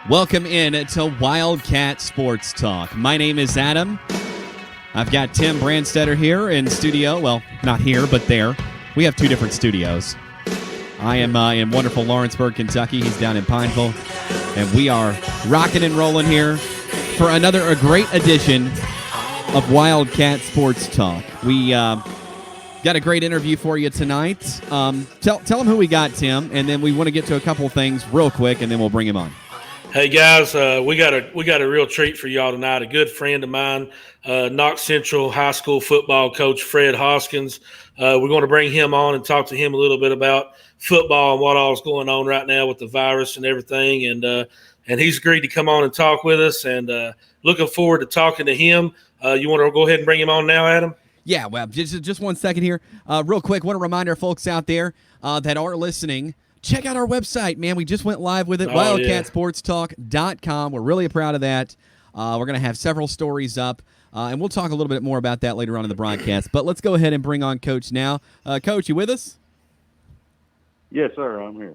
Welcome in to Wildcat Sports Talk. My name is Adam. I've got Tim Brandstetter here in studio. Well, not here, but there. We have two different studios. I am in wonderful Lawrenceburg, Kentucky. He's down in Pineville. And we are rocking and rolling here for a great edition of Wildcat Sports Talk. We got a great interview for you tonight. Tell them who we got, Tim, and then we want to get to a couple of things real quick, and then we'll bring him on. Hey guys, we got a real treat for y'all tonight. A good friend of mine, Knox Central High School football coach Fred Hoskins. We're going to bring him on and talk to him a little bit about football and what all is going on right now with the virus and everything. And he's agreed to come on and talk with us. And looking forward to talking to him. You want to go ahead and bring him on now, Adam? Yeah, well, just 1 second here. Real quick, want to remind our folks out there that are listening. Check out our website, man. We just went live with it, wildcatsportstalk.com. We're really proud of that. We're going to have several stories up, and we'll talk a little bit more about that later on in the broadcast. But let's go ahead and bring on Coach now. Coach, you with us? Yes, sir. I'm here.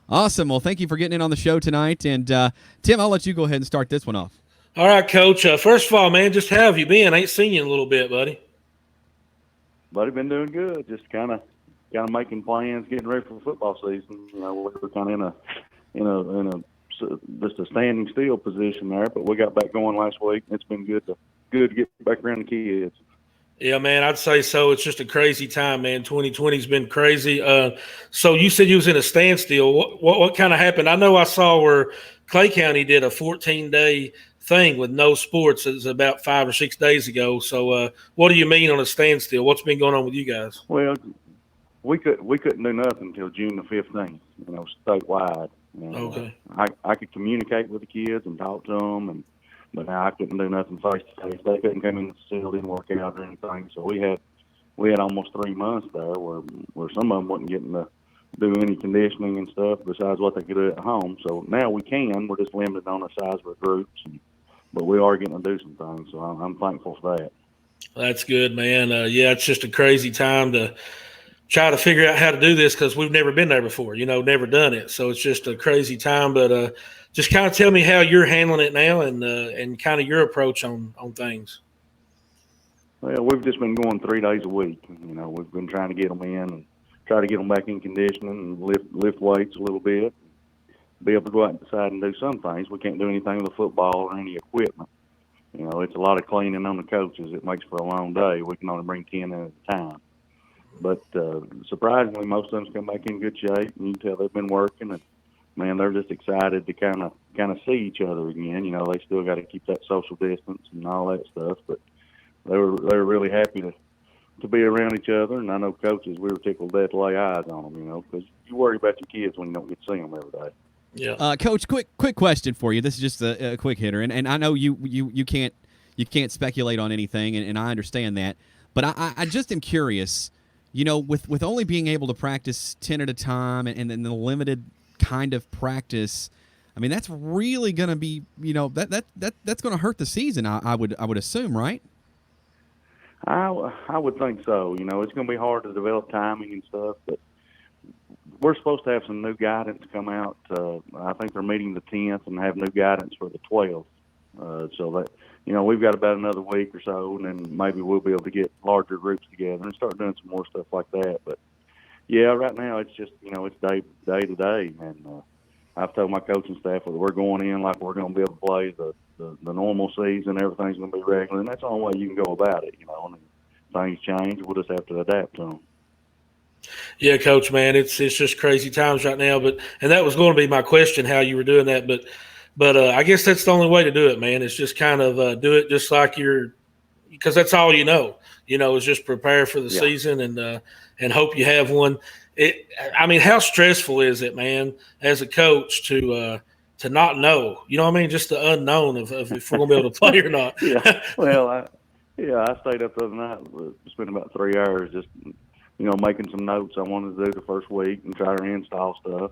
Awesome. Well, thank you for getting in on the show tonight. And, Tim, I'll let you go ahead and start this one off. All right, Coach. First of all, man, just how have you been? I ain't seen you in a little bit, buddy. Buddy, been doing good. Just kind of making plans, getting ready for football season. You know, we're kind of in a just a standing still position there, but we got back going last week. It's been good to get back around the kids. Yeah, man, I'd say so. It's just a crazy time, man. 2020's been crazy. So you said you was in a standstill. What kind of happened? I know I saw where Clay County did a 14-day thing with no sports. It was about 5 or 6 days ago. So what do you mean on a standstill? What's been going on with you guys? Well, we couldn't do nothing until June the 15th, statewide. Okay. I could communicate with the kids and talk to them, but now I couldn't do nothing face to face. They couldn't come in the facility and work out or anything. So we had almost 3 months there where some of them wasn't getting to do any conditioning and stuff besides what they could do at home. So now we can. We're just limited on the size of our groups, but we are getting to do some things. So I'm thankful for that. That's good, man. Yeah, it's just a crazy time to try to figure out how to do this because we've never been there before, never done it. So it's just a crazy time. But just kind of tell me how you're handling it now and kind of your approach on things. Well, we've just been going 3 days a week. We've been trying to get them in and try to get them back in conditioning and lift weights a little bit, be able to go out and decide and do some things. We can't do anything with the football or any equipment. It's a lot of cleaning on the coaches. It makes for a long day. We can only bring 10 in at a time. But surprisingly, most of them come back in good shape, and you can tell they've been working. And man, they're just excited to kind of see each other again. They still got to keep that social distance and all that stuff. But they were really happy to be around each other. And I know coaches, we were tickled dead to lay eyes on them. Because you worry about your kids when you don't get to see them every day. Yeah. Coach, quick question for you. This is just a quick hitter, and I know you can't speculate on anything, and I understand that. But I just am curious. With only being able to practice 10 at a time and then the limited kind of practice, I mean, that's really going to be, that's going to hurt the season, I would assume, right? I would think so. It's going to be hard to develop timing and stuff, but we're supposed to have some new guidance come out. I think they're meeting the 10th and have new guidance for the 12th. So that, we've got about another week or so, and then maybe we'll be able to get larger groups together and start doing some more stuff like that. But, yeah, right now it's just, it's day to day. And I've told my coaching staff that we're going in like we're going to be able to play the normal season. Everything's going to be regular, and that's the only way you can go about it, And things change. We'll just have to adapt to them. Yeah, Coach, man, it's just crazy times right now. And that was going to be my question, how you were doing that. But I guess that's the only way to do it, man. It's just kind of do it just like because that's all is just prepare for the season and hope you have one. How stressful is it, man, as a coach to not know? You know what I mean? Just the unknown of if we're going to be able to play or not. Yeah. Well, I stayed up the other night, spent about 3 hours just, making some notes I wanted to do the first week and try to install stuff.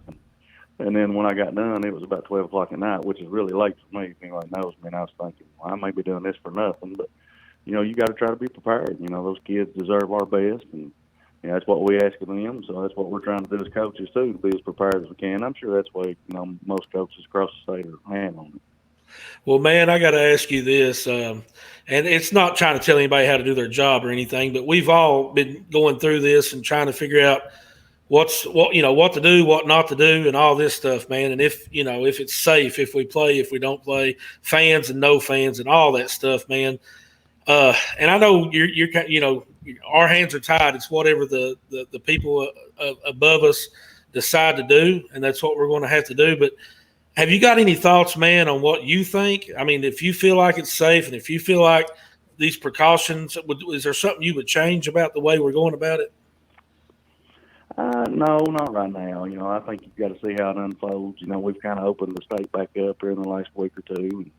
And then when I got done, it was about 12 o'clock at night, which is really late for me. If anybody knows me, and I was thinking, well, I may be doing this for nothing. But, you got to try to be prepared. Those kids deserve our best. And that's what we ask of them. So that's what we're trying to do as coaches too, to be as prepared as we can. I'm sure that's why most coaches across the state are handling it. Well, man, I got to ask you this, and it's not trying to tell anybody how to do their job or anything, but we've all been going through this and trying to figure out what to do, what not to do, and all this stuff, man. And if it's safe, if we play, if we don't play, fans and no fans, and all that stuff, man. And I know you're our hands are tied. It's whatever the people above us decide to do, and that's what we're going to have to do. But have you got any thoughts, man, on what you think? I mean, if you feel like it's safe and if you feel like these precautions, is there something you would change about the way we're going about it? No, not right now. I think you've got to see how it unfolds. We've kind of opened the state back up here in the last week or two and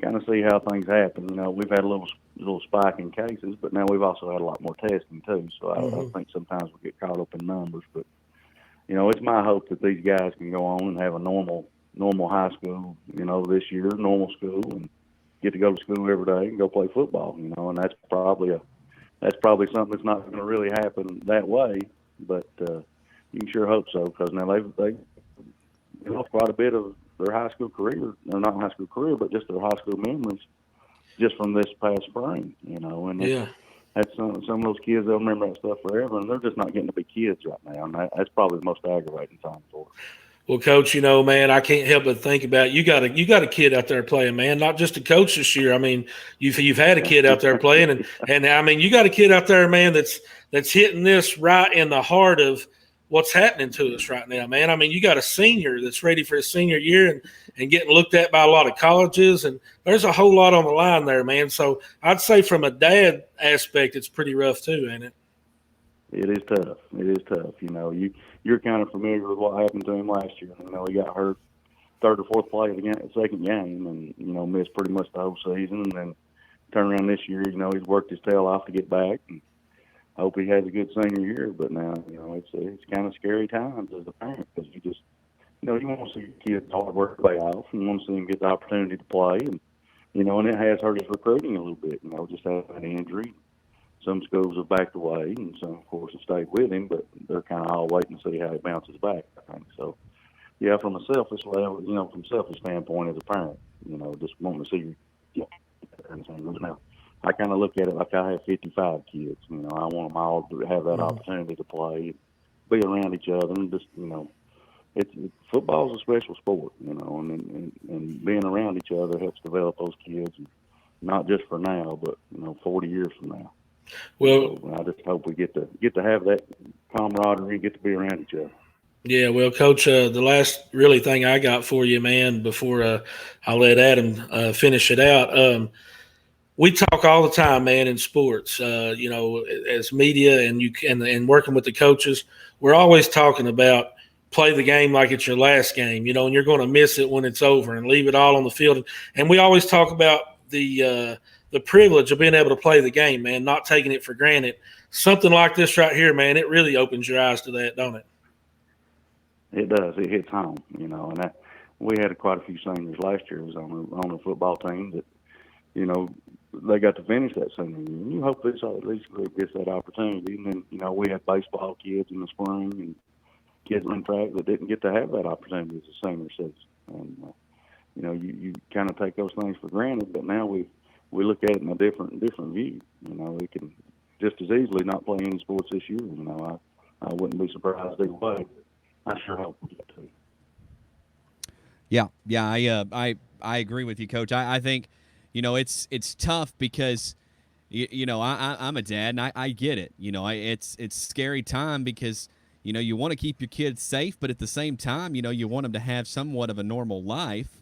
kind of see how things happen. We've had a little spike in cases, but now we've also had a lot more testing too. So I think sometimes we get caught up in numbers. But, it's my hope that these guys can go on and have a normal high school, this year, normal school, and get to go to school every day and go play football, and that's probably something that's not going to really happen that way, but you can sure hope so, because now they've lost quite a bit of their high school career, or not high school career, but just their high school memories just from this past spring, and that's some of those kids, they'll remember that stuff forever, and they're just not getting to be kids right now, and that's probably the most aggravating time for them. Well, Coach, man, I can't help but think about you got a kid out there playing, man. Not just a coach this year. I mean, you've had a kid out there playing, and I mean, you got a kid out there, man, that's hitting this right in the heart of what's happening to us right now, man. I mean, you got a senior that's ready for his senior year and getting looked at by a lot of colleges, and there's a whole lot on the line there, man. So I'd say from a dad aspect, it's pretty rough too, ain't it? It is tough. It is tough. You're kind of familiar with what happened to him last year. He got hurt third or fourth play of the second game and, missed pretty much the whole season. And then turn around this year, he's worked his tail off to get back. And I hope he has a good senior year. But now, it's kind of scary times as a parent, because you just, you want to see your kids' hard work pay off. You want to see them get the opportunity to play. And, and it has hurt his recruiting a little bit, just having an injury. Some schools have backed away, and some, of course, have stayed with him, but they're kind of all waiting to see how he bounces back, I think. So, from a selfish level, from a selfish standpoint as a parent, just wanting to see you. Now, I kind of look at it like I have 55 kids. I want them all to have that opportunity to play, be around each other, and just, football is a special sport, and being around each other helps develop those kids, not just for now, but, 40 years from now. Well, so I just hope we get to have that camaraderie, get to be around each other. Yeah, well, Coach, the last really thing I got for you, man, before I let Adam finish it out, we talk all the time, man, in sports. As media and working with the coaches, we're always talking about play the game like it's your last game, and you're going to miss it when it's over, and leave it all on the field. And we always talk about the privilege of being able to play the game, man, not taking it for granted. Something like this right here, man, it really opens your eyes to that, don't it? It does. It hits home, and we had quite a few seniors last year. Was on the football team that, they got to finish that senior year. And you hope this group gets that opportunity. And then, we had baseball kids in the spring and kids in track that didn't get to have that opportunity as a senior citizen. And, you kind of take those things for granted, but now we look at it in a different view. We can just as easily not play any sports this year. I wouldn't be surprised either way. I sure hope we get to. Yeah, I agree with you, Coach. I think, it's tough because, I'm a dad and I get it. It's scary time because, you want to keep your kids safe, but at the same time, you want them to have somewhat of a normal life.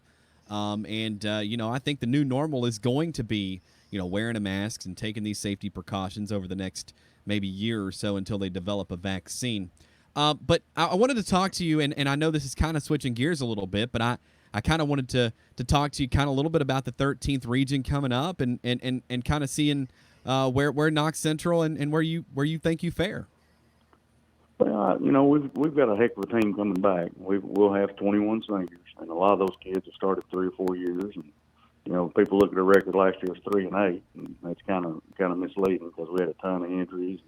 I think the new normal is going to be, wearing a mask and taking these safety precautions over the next maybe year or so until they develop a vaccine. But I wanted to talk to you, and I know this is kind of switching gears a little bit, but I kind of wanted to talk to you kind of a little bit about the 13th region coming up and kind of seeing where Knox Central and where you think you fare. Well, we've got a heck of a team coming back. We'll have 21 seniors, and a lot of those kids have started 3 or 4 years. And people look at the record last year was 3-8, and that's kind of misleading because we had a ton of injuries.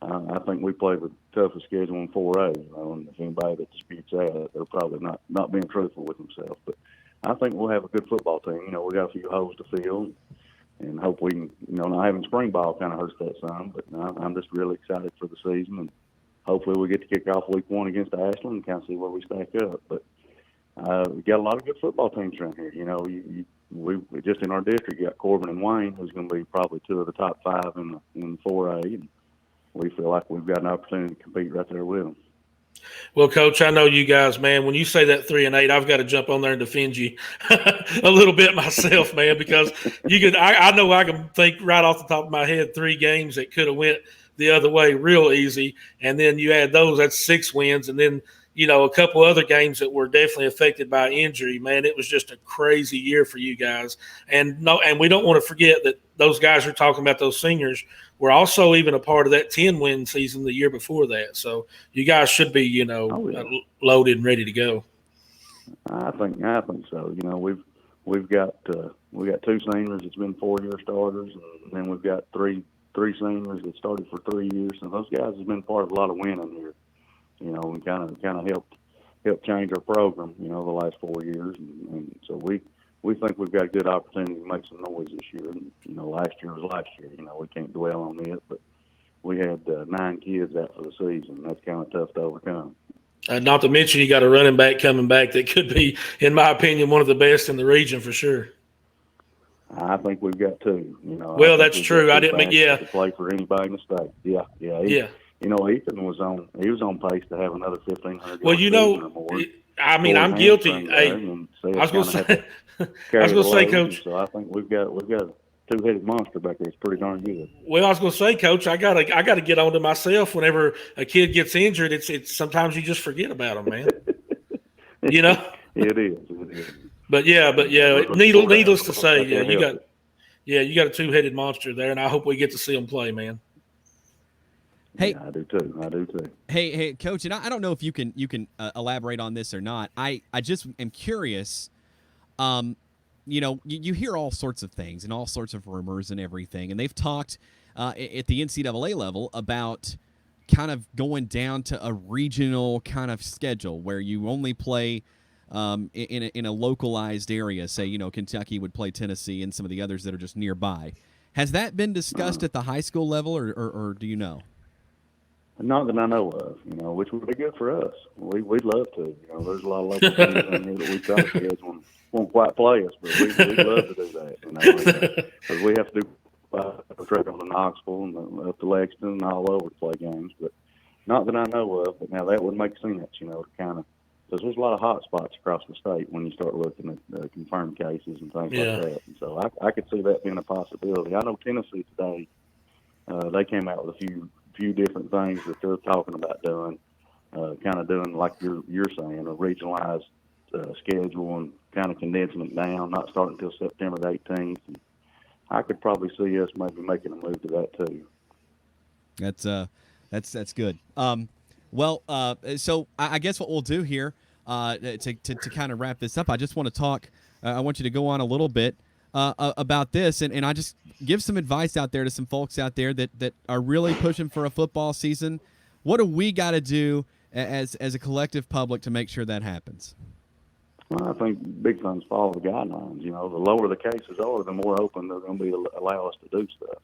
I think we play the toughest schedule in 4A, and if anybody that disputes that, they're probably not being truthful with themselves. But I think we'll have a good football team. We got a few holes to fill, and hope we can, not having spring ball kind of hurts that some. But I'm just really excited for the season, and hopefully we get to kick off week 1 against Ashland and kind of see where we stack up. But we got a lot of good football teams around here. We just in our district got Corbin and Wayne, who's going to be probably 2 of the top 5 in 4A, and we feel like we've got an opportunity to compete right there with them. Well, Coach, I know you guys, man. When you say that 3-8, I've got to jump on there and defend you a little bit myself, man, because I know I can think right off the top of my head 3 games that could have went the other way real easy, and then you add those, that's 6 wins, and then a couple other games that were definitely affected by injury. Man, it was just a crazy year for you guys, and we don't want to forget that those guys you're talking about, those seniors, were also even a part of that 10-win season the year before that. So you guys should be, loaded and ready to go. I think so. We've got 2 seniors that's been 4-year starters, and then we've got three seniors that started for 3 years. And those guys have been part of a lot of winning here. And kind of helped change our program. The last 4 years, and so we think we've got a good opportunity to make some noise this year. And, last year was last year. We can't dwell on it, but we had 9 kids out for the season. That's kind of tough to overcome. Not to mention you got a running back coming back that could be, in my opinion, one of the best in the region for sure. I think we've got 2. Well, that's true. I didn't mean, to play for anybody in the state. Yeah. Ethan was on pace to have another 1,500. Well, or more. I mean, I'm guilty. Hey, I was going to say, Coach. So I think we've got a 2-headed monster back there. It's pretty darn good. Well, I was going to say, Coach, I gotta get on to myself whenever a kid gets injured. It's sometimes you just forget about them, man. It is. But yeah. Needless to say, you got a 2-headed monster there, and I hope we get to see them play, man. Hey, yeah, I do too. Hey, Coach, and I don't know if you can elaborate on this or not. I just am curious. You hear all sorts of things and all sorts of rumors and everything, and they've talked at the NCAA level about kind of going down to a regional kind of schedule where you only play in a localized area. Say, Kentucky would play Tennessee and some of the others that are just nearby. Has that been discussed at the high school level, or do you know? Not that I know of, which would be good for us. We'd love to. There's a lot of local teams in here that we try to schedule won't quite play us, but we'd love to do that. Because we have to do travel to Knoxville and up to Lexington and all over to play games. But not that I know of. But now that would make sense, to kind of, because there's a lot of hot spots across the state when you start looking at confirmed cases and things like that. And so I could see that being a possibility. I know Tennessee today, they came out with a few different things that they're talking about doing, kind of doing like you're saying, a regionalized schedule and kind of condensing it down, not starting until September the 18th. And I could probably see us maybe making a move to that too. That's good. So I guess what we'll do here to kind of wrap this up, I just want to talk. I want you to go on a little bit about this, and I just give some advice out there to some folks out there that are really pushing for a football season. What do we got to do as a collective public to make sure that happens? Well, I think big things follow the guidelines. The lower the cases are, the more open they're going to be to allow us to do stuff.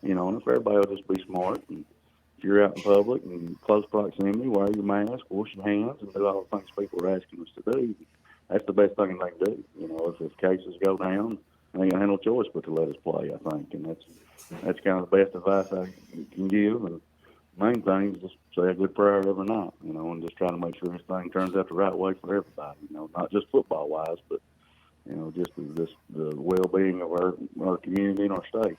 And if everybody will just be smart, and if you're out in public and close proximity, wear your mask, wash your hands, and do all the things people are asking us to do, that's the best thing they can do. If cases go down, they ain't gonna have no choice but to let us play, I think, and that's kind of the best advice I can give. And the main thing is just say a good prayer every night, and just try to make sure this thing turns out the right way for everybody. Not just football wise, but just the well-being of our community and our state.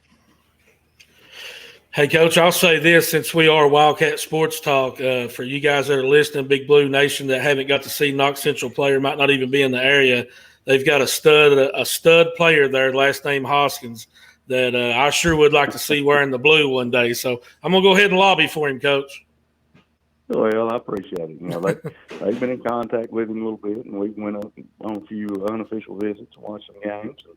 Hey, Coach, I'll say this, since we are Wildcat Sports Talk, for you guys that are listening, Big Blue Nation, that haven't got to see Knox Central player, might not even be in the area, they've got a stud player there, last name Hoskins, that I sure would like to see wearing the blue one day. So I'm going to go ahead and lobby for him, Coach. Well, I appreciate it. They've been in contact with him a little bit, and we went up on a few unofficial visits and watched some games. And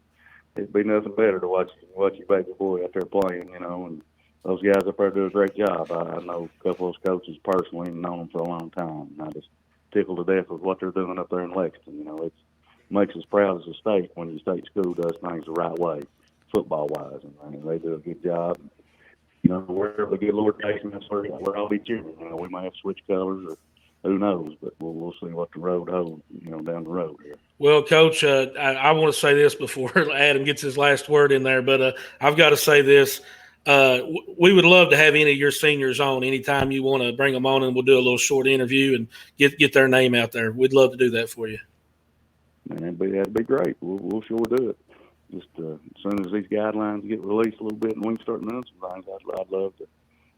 it'd be nothing better to watch your baby boy out there playing, and those guys up there do a great job. I know a couple of those coaches personally and known them for a long time. And I just tickled to death with what they're doing up there in Lexington. You know, it makes us proud as a state when your state school does things the right way, football-wise. And I mean, they do a good job. You know, wherever they get Lord Jason, that's where I'll be cheering. You know, we might have to switch colors or who knows, but we'll see what the road holds, you know, down the road here. Well, Coach, I want to say this before Adam gets his last word in there, but I've got to say this. We would love to have any of your seniors on anytime you want to bring them on, and we'll do a little short interview and get their name out there. We'd love to do that for you. Man, that'd be great. We'll sure do it. Just as soon as these guidelines get released a little bit and we can start doing some things, I'd love to.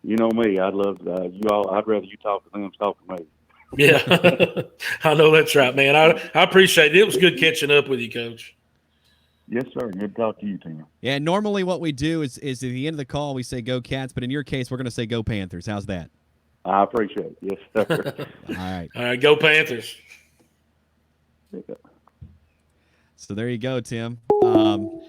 You know me, I'd love to, you all. I'd rather you talk to them than talk to me. Yeah, I know that's right, man. I appreciate it. It was good catching up with you, Coach. Yes, sir. Good to talk to you, Tim. Yeah, normally what we do is at the end of the call we say go Cats, but in your case we're going to say go Panthers. How's that? I appreciate it. Yes, sir. All right, go Panthers. So there you go, Tim.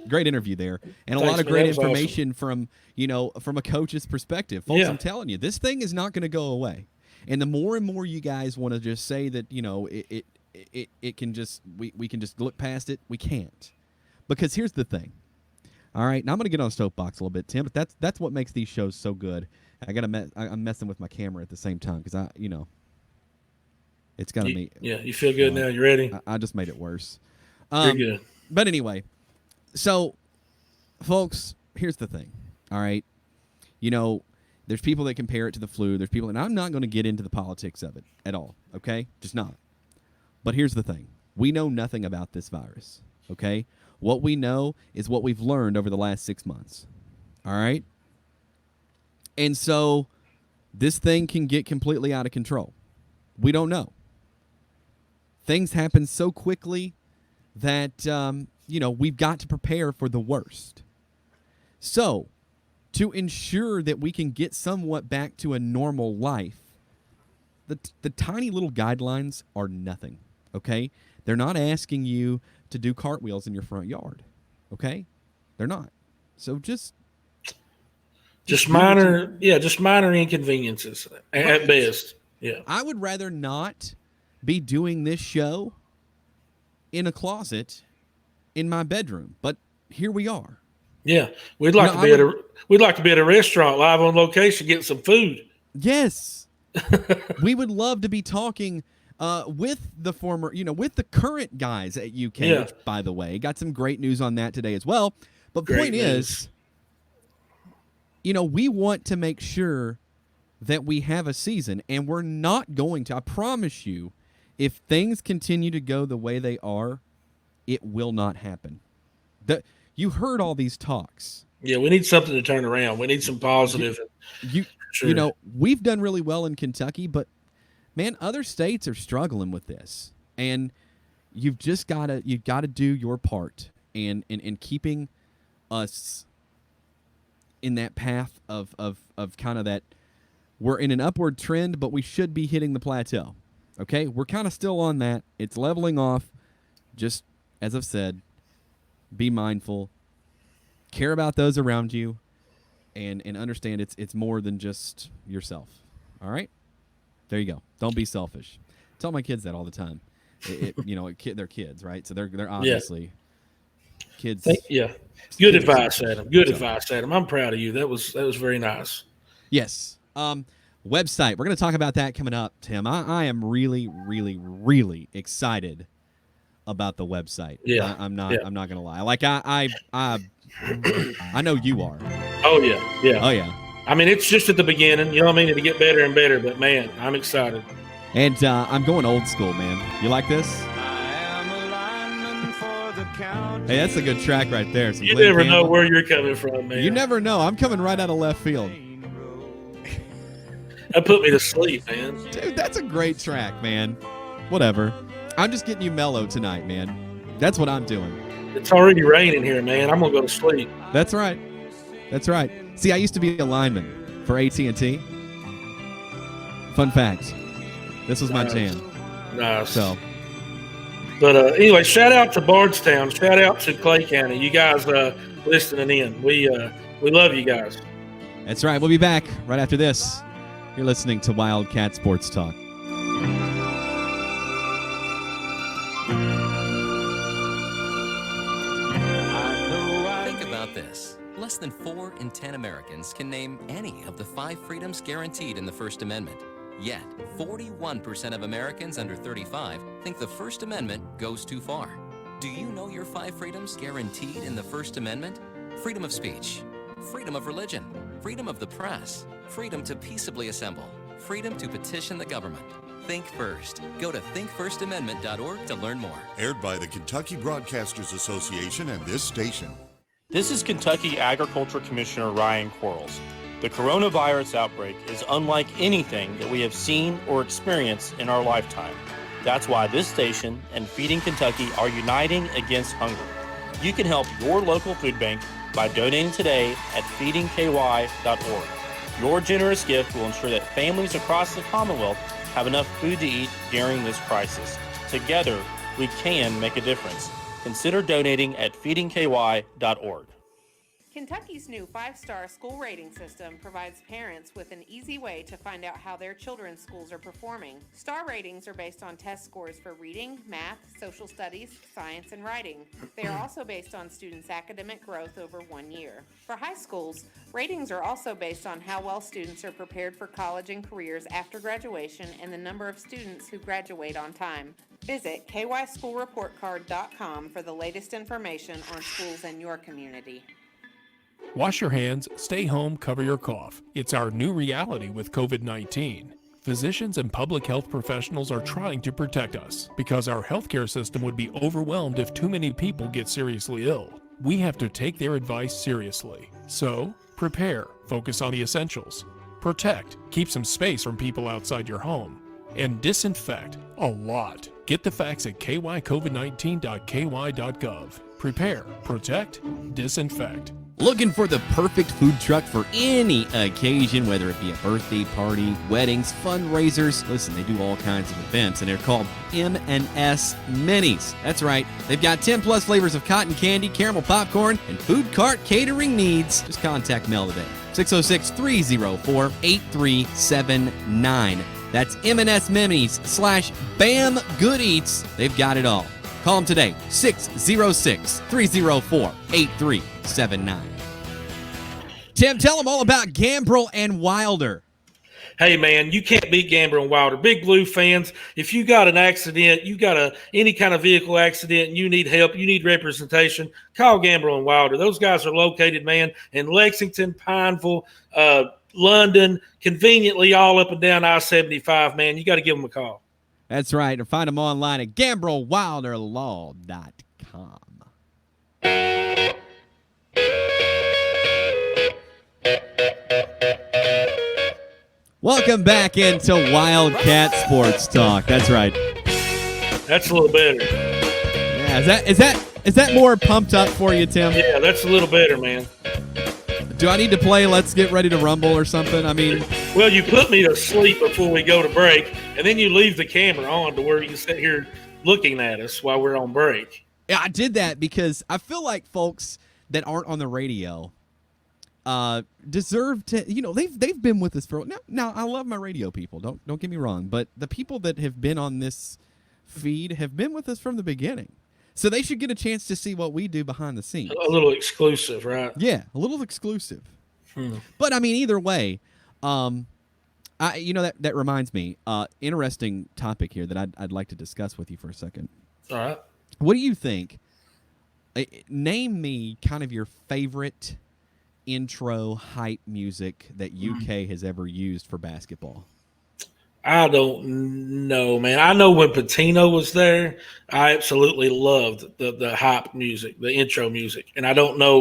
Great interview there, and a Thanks, lot of man. great That was information from a coach's perspective. Folks, Yeah. I'm telling you, this thing is not going to go away. And the more and more you guys want to just say that, you know, it can just we can just look past it, we can't. Because here's the thing. All right, now I'm going to get on a soapbox a little bit, Tim, but that's what makes these shows so good. I'm messing with my camera at the same time because it's got to be. Yeah, you feel good now. You ready? I just made it worse. You're good. But anyway, so folks, here's the thing. All right, you know, there's people that compare it to the flu. There's people, and I'm not going to get into the politics of it at all, okay? Just not. But here's the thing. We know nothing about this virus, okay? What we know is what we've learned over the last 6 months, all right? And so this thing can get completely out of control. We don't know. Things happen so quickly that, we've got to prepare for the worst. So, to ensure that we can get somewhat back to a normal life, the tiny little guidelines are nothing, okay? They're not asking you to do cartwheels in your front yard, okay? They're not. So just minor inconveniences at best. Yeah. I would rather not be doing this show in a closet in my bedroom, but here we are. Yeah, we'd like to be at a restaurant live on location getting some food. Yes, we would love to be talking with the with the current guys at UK. Yeah. Which, by the way, got some great news on that today as well. But Great point news. is, we want to make sure that we have a season, and we're not going to. I promise you, if things continue to go the way they are, it will not happen. You heard all these talks. Yeah, we need something to turn around. We need some positive. Sure. We've done really well in Kentucky, but man, other states are struggling with this, and you've got to do your part in keeping us in that path of kind of that. We're in an upward trend, but we should be hitting the plateau. Okay, we're kind of still on that. It's leveling off. Just as I've said. Be mindful, care about those around you, and understand it's more than just yourself. All right? There you go. Don't be selfish. Tell my kids that all the time. They're kids, right? So they're obviously kids. Yeah. Good advice, Adam. Good advice, Adam. I'm proud of you. That was very nice. Yes. Website. We're going to talk about that coming up, Tim. I am really, really, really excited about the website. Yeah. I'm not going to lie. Like I know you are. Oh yeah. Yeah. Oh yeah. I mean, it's just at the beginning, you know what I mean? It'll get better and better, but man, I'm excited. And I'm going old school, man. You like this? Hey, that's a good track right there. You never know where you're coming from, man. You never know. I'm coming right out of left field. That put me to sleep, man. Dude, that's a great track, man. Whatever. I'm just getting you mellow tonight, man. That's what I'm doing. It's already raining here, man. I'm going to go to sleep. That's right. That's right. See, I used to be a lineman for AT&T. Fun fact. This was my jam. Nice. So, but anyway, shout out to Bardstown. Shout out to Clay County. You guys listening in. We love you guys. That's right. We'll be back right after this. You're listening to Wildcat Sports Talk. Think about this. Less than 4 in 10 Americans can name any of the 5 freedoms guaranteed in the First Amendment. Yet, 41% of Americans under 35 think the First Amendment goes too far. Do you know your 5 freedoms guaranteed in the First Amendment? Freedom of speech, freedom of religion, freedom of the press, freedom to peaceably assemble, freedom to petition the government. Think first. Go to thinkfirstamendment.org to learn more. Aired by the Kentucky Broadcasters Association and this station. This is Kentucky Agriculture Commissioner Ryan Quarles. The coronavirus outbreak is unlike anything that we have seen or experienced in our lifetime. That's why this station and Feeding Kentucky are uniting against hunger. You can help your local food bank by donating today at feedingky.org. Your generous gift will ensure that families across the Commonwealth have enough food to eat during this crisis. Together, we can make a difference. Consider donating at feedingky.org. Kentucky's new 5-star school rating system provides parents with an easy way to find out how their children's schools are performing. Star ratings are based on test scores for reading, math, social studies, science, and writing. They are also based on students' academic growth over 1 year. For high schools, ratings are also based on how well students are prepared for college and careers after graduation and the number of students who graduate on time. Visit kyschoolreportcard.com for the latest information on schools in your community. Wash your hands, stay home, cover your cough. It's our new reality with COVID-19. Physicians and public health professionals are trying to protect us because our healthcare system would be overwhelmed if too many people get seriously ill. We have to take their advice seriously. So, prepare, focus on the essentials. Protect, keep some space from people outside your home. And disinfect, a lot. Get the facts at kycovid19.ky.gov. Prepare, protect, disinfect. Looking for the perfect food truck for any occasion, whether it be a birthday party, weddings, fundraisers. Listen, they do all kinds of events, and they're called M&S Minis. That's right. They've got 10 plus flavors of cotton candy, caramel popcorn, and food cart catering needs. Just contact Mel today. 606-304-8379. That's M&S Minis / Bam Good Eats. They've got it all. Call them today, 606-304-8379. Tim, tell them all about Gambrel and Wilder. Hey, man, you can't beat Gambrel and Wilder. Big Blue fans, if you got an accident, you got any kind of vehicle accident, and you need help, you need representation, call Gambrel and Wilder. Those guys are located, man, in Lexington, Pineville, London, conveniently all up and down I-75, man. You got to give them a call. That's right. Or find them online at GambrelWilderLaw.com. Welcome back into Wildcat Sports Talk. That's right. That's a little better. Yeah, is that more pumped up for you, Tim? Yeah, that's a little better, man. Do I need to play Let's Get Ready to Rumble or something? I mean, well, you put me to sleep before we go to break, and then you leave the camera on to where you sit here looking at us while we're on break. Yeah, I did that because I feel like folks that aren't on the radio deserve to, they've been with us for now. I love my radio people. Don't get me wrong, but the people that have been on this feed have been with us from the beginning. So they should get a chance to see what we do behind the scenes. A little exclusive, right? Yeah, a little exclusive. But I mean, either way, that reminds me, interesting topic here that I'd like to discuss with you for a second. All right. What do you think? Name me kind of your favorite intro hype music that UK has ever used for basketball. I don't know, man. I know when Patino was there, I absolutely loved the hype music, the intro music. And I don't know,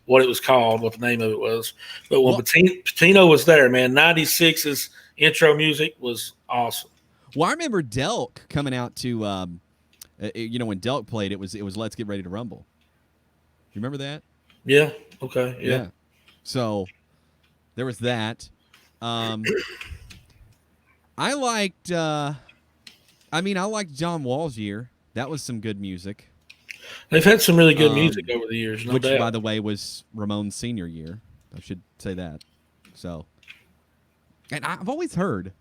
what it was called, what the name of it was. But when Patino was there, man, 96's intro music was awesome. Well, I remember Delk coming out to, when Delk played, it was Let's Get Ready to Rumble. You remember that? Yeah. Okay. Yeah. So there was that. I liked John Wall's year. That was some good music. They've had some really good music over the years, no which, doubt. by the way, was Ramon's senior year. I should say that. So, and I've always heard,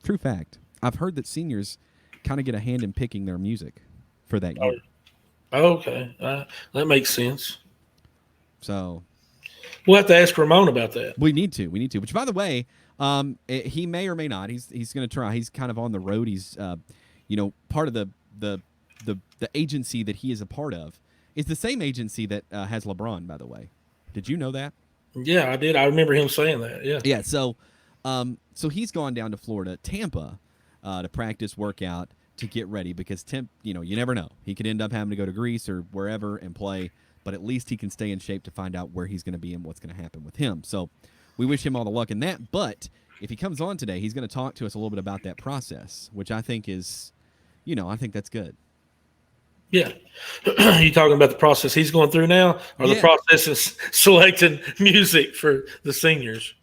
true fact, I've heard that seniors kind of get a hand in picking their music for that year. Okay, that makes sense. So we'll have to ask Ramon about that. We need to. Which, by the way, he may or may not. He's going to try. He's kind of on the road. He's part of the agency that he is a part of is the same agency that has LeBron. By the way, did you know that? Yeah, I did. I remember him saying that. Yeah. Yeah. So he's gone down to Florida, Tampa, to practice, workout, to get ready because you never know. He could end up having to go to Greece or wherever and play, but at least he can stay in shape to find out where he's going to be and what's going to happen with him. So we wish him all the luck in that. But if he comes on today, he's going to talk to us a little bit about that process, which I think is, I think that's good. Yeah. You talking about the process he's going through now or the process is selecting music for the seniors?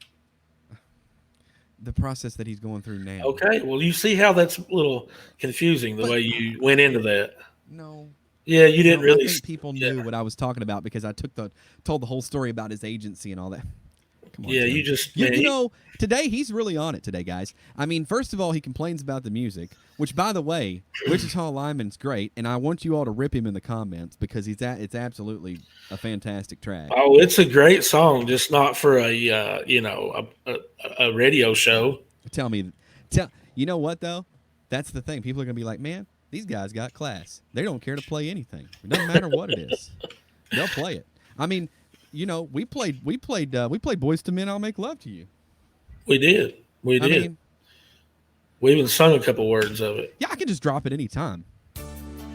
The process that he's going through now. Okay. Well, you see how that's a little confusing the way you went into that. No. Yeah, you didn't really. I think people knew what I was talking about because I told the whole story about his agency and all that. Come on, yeah, Tim. you just. Today he's really on it today, guys. I mean, first of all, he complains about the music, which, by the way, Wichita Lineman's great, and I want you all to rip him in the comments because it's absolutely a fantastic track. Oh, it's a great song, just not for a radio show. You know what though? That's the thing. People are gonna be like, man, these guys got class. They don't care to play anything. It doesn't matter what it is. They'll play it. I mean, we played Boys to Men, I'll Make Love to You. We did. We even sung a couple words of it. Yeah, I can just drop it any time.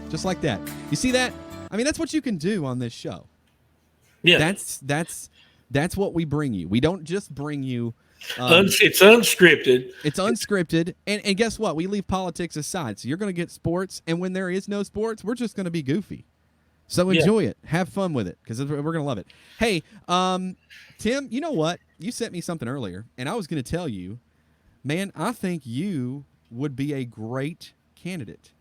Just like that. You see that? I mean, that's what you can do on this show. Yeah. That's what we bring you. We don't just bring you it's unscripted. It's unscripted. And guess what? We leave politics aside. So you're going to get sports, and when there is no sports, we're just going to be goofy. So enjoy it. Have fun with it because we're going to love it. Hey, Tim, you know what? You sent me something earlier, and I was going to tell you, man, I think you would be a great candidate.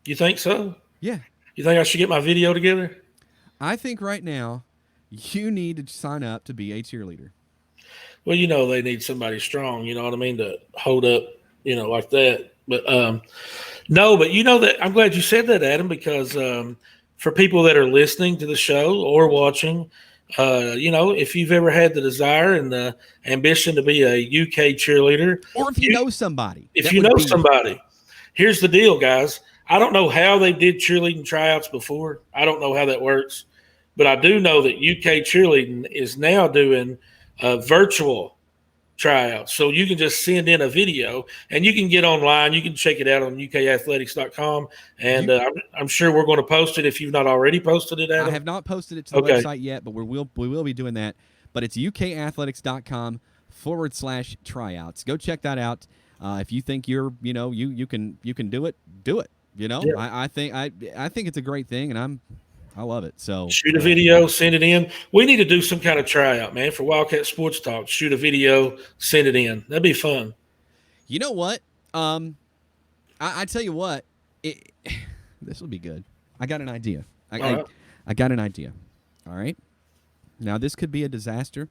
You think so? Yeah. You think I should get my video together? I think right now you need to sign up to be a cheerleader. Well, they need somebody strong, you know what I mean, to hold up, like that. But no, but that I'm glad you said that, Adam, because for people that are listening to the show or watching, if you've ever had the desire and the ambition to be a UK cheerleader, or if you know somebody, here's the deal, guys. I don't know how they did cheerleading tryouts before. I don't know how that works, but I do know that UK cheerleading is now doing virtual tryouts. So you can just send in a video and you can get online. You can check it out on ukathletics.com. And I'm sure we're going to post it if you've not already posted it, Adam. I have not posted it to the website yet, but we will be doing that. But it's ukathletics.com/tryouts. Go check that out. If you think you can do it, do it. I think it's a great thing, and I love it. So shoot a video, send it in. We need to do some kind of tryout, man, for Wildcat Sports Talk. Shoot a video, send it in. That'd be fun. You know what? I tell you what, this will be good. I got an idea. I got an idea. All right. Now this could be a disaster,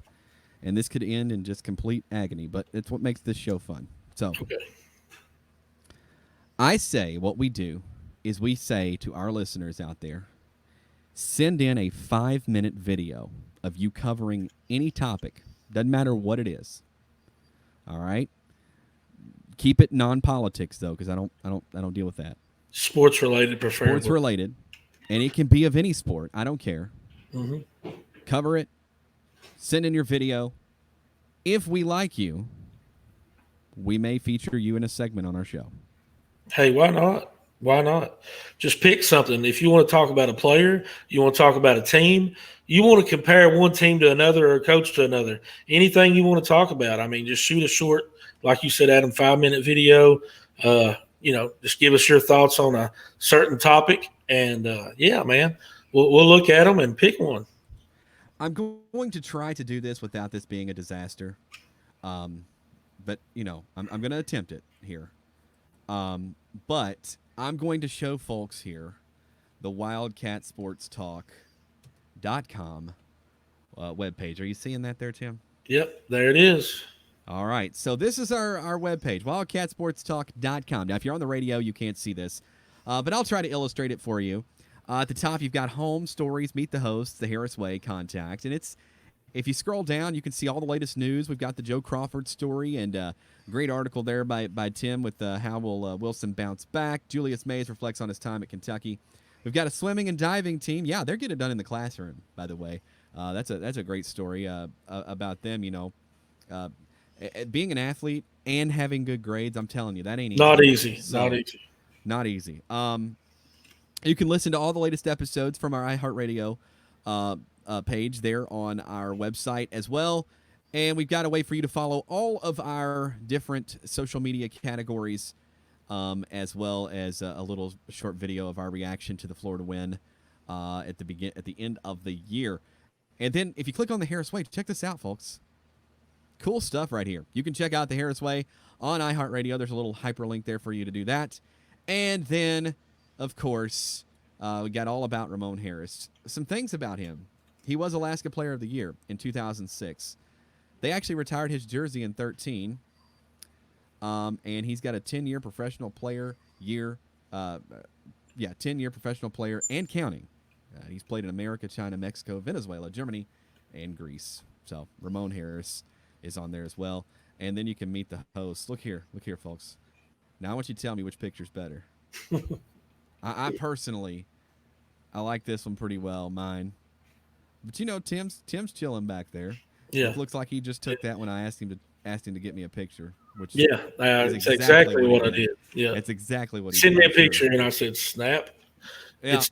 and this could end in just complete agony, but it's what makes this show fun. So I say what we do is we say to our listeners out there, send in a 5-minute video of you covering any topic. Doesn't matter what it is. All right. Keep it non-politics though, because I don't deal with that. Sports related, preferably. Sports related, and it can be of any sport. I don't care. Mm-hmm. Cover it. Send in your video. If we like you, we may feature you in a segment on our show. Hey, why not? Why not? Just pick something. If you want to talk about a player, you want to talk about a team, you want to compare one team to another or a coach to another, anything you want to talk about. I mean, just shoot a short, like you said, Adam, 5-minute video. Just give us your thoughts on a certain topic. And, man, we'll look at them and pick one. I'm going to try to do this without this being a disaster. But, I'm going to attempt it here. But I'm going to show folks here the WildcatSportsTalk.com webpage. Are you seeing that there, Tim? Yep, there it is. All right. So this is our webpage, wildcatsportstalk.com. Now, if you're on the radio, you can't see this, but I'll try to illustrate it for you. At the top, you've got home, stories, meet the hosts, the Harris Way, contact. And if you scroll down, you can see all the latest news. We've got the Joe Crawford story and a great article there by Tim with how will Wilson bounce back. Julius Mays reflects on his time at Kentucky. We've got a swimming and diving team. Yeah, they're getting it done in the classroom, by the way. That's a great story about them, being an athlete and having good grades. I'm telling you, that ain't easy. Not easy. So, not easy. Not easy. You can listen to all the latest episodes from our iHeartRadio page there on our website as well. And we've got a way for you to follow all of our different social media categories, as well as a little short video of our reaction to the Florida win at the end of the year. And then if you click on the Harris Way, check this out, folks. Cool stuff right here. You can check out the Harris Way on iHeartRadio. There's a little hyperlink there for you to do that. And then, of course, we got all about Ramon Harris. Some things about him. He was Alaska Player of the Year in 2006. They actually retired his jersey in 2013. And he's got a 10-year professional player year. 10-year professional player and counting. He's played in America, China, Mexico, Venezuela, Germany, and Greece. So Ramon Harris is on there as well. And then you can meet the host. Look here, folks. Now I want you to tell me which picture's better. I personally, I like this one pretty well, mine. But Tim's chilling back there. Yeah, it looks like he just took that when I asked him to get me a picture. Which it's exactly what I did. Yeah, it's exactly what he sent did. me a picture, and I said, "Snap." Yeah. It's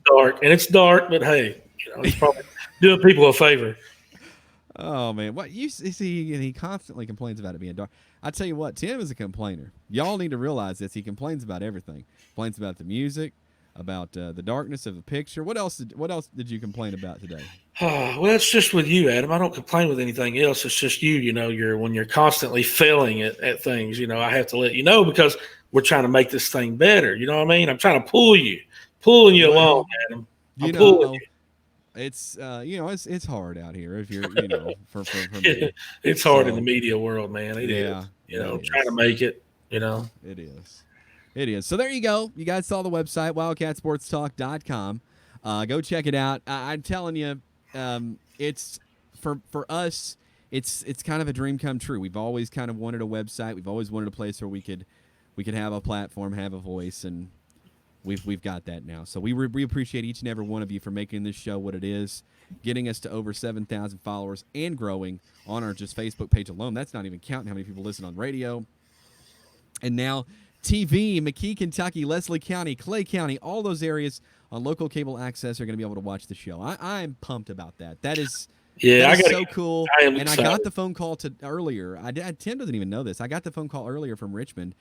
dark, but hey, it's probably doing people a favor. Oh man, what you see? And he constantly complains about it being dark. I tell you what, Tim is a complainer. Y'all need to realize this. He complains about everything. Complains about the music, about the darkness of the picture. What else did you complain about today? Well, it's just with you, Adam. I don't complain with anything else. It's just you. When you're constantly failing at things. I have to let you know because we're trying to make this thing better. You know what I mean? I'm trying to pulling you along, Adam. It's it's hard out here if you're for me. It's hard in the media world, man. It is. Trying to make it. It is. So there you go. You guys saw the website wildcatsportstalk.com. Go check it out. I'm telling you, it's for us. It's kind of a dream come true. We've always kind of wanted a website. We've always wanted a place where we could have a platform, have a voice, and we've got that now. So we appreciate each and every one of you for making this show what it is, getting us to over 7,000 followers and growing on our just Facebook page alone. That's not even counting how many people listen on radio. And now TV, McKee, Kentucky, Leslie County, Clay County, all those areas on local cable access are going to be able to watch the show. I'm pumped about that. That is so cool. And I got the phone call earlier. Tim doesn't even know this. I got the phone call earlier from Richmond.